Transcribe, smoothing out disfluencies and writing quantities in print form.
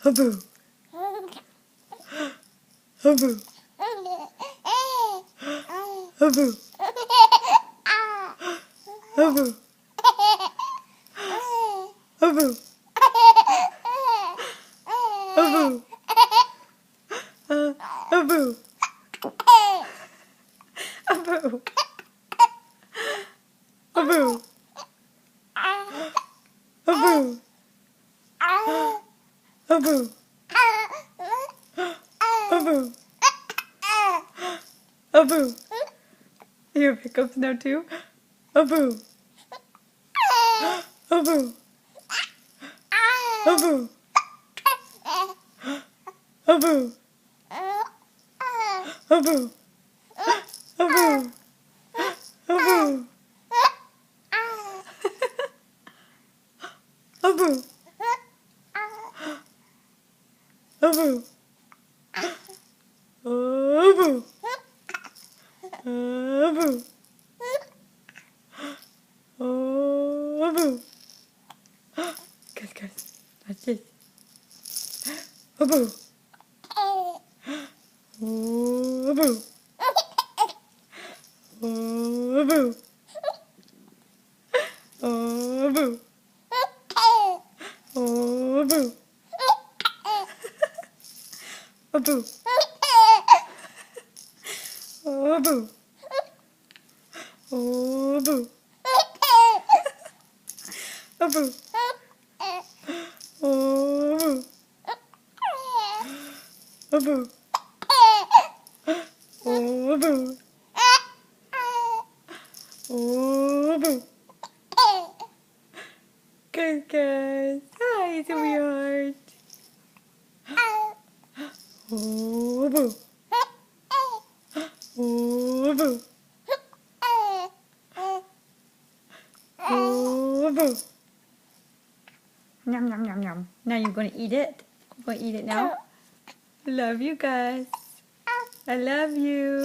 Boo. Boo. Boo. Boo. Boo. Boo. Boo. Boo. Boo. Boo. Boo. Boo. Boo. You have hiccups now too? Boo. Boo. Boo. Boo. Boo. Boo. Boo. Boo. Boo. Boo. Boo. Boo. Boo. Good. Watch this. Boo. Boo. Boo. Boo. Boo. Boo. Boo. Boo. Boo. Boo. Boo. Boo. Boo. Good guys. Hi, sweetheart. Boo. Boo. Boo. Yum, yum, yum, yum. Now you're going to eat it. I'm going to eat it now. Love you guys. I love you.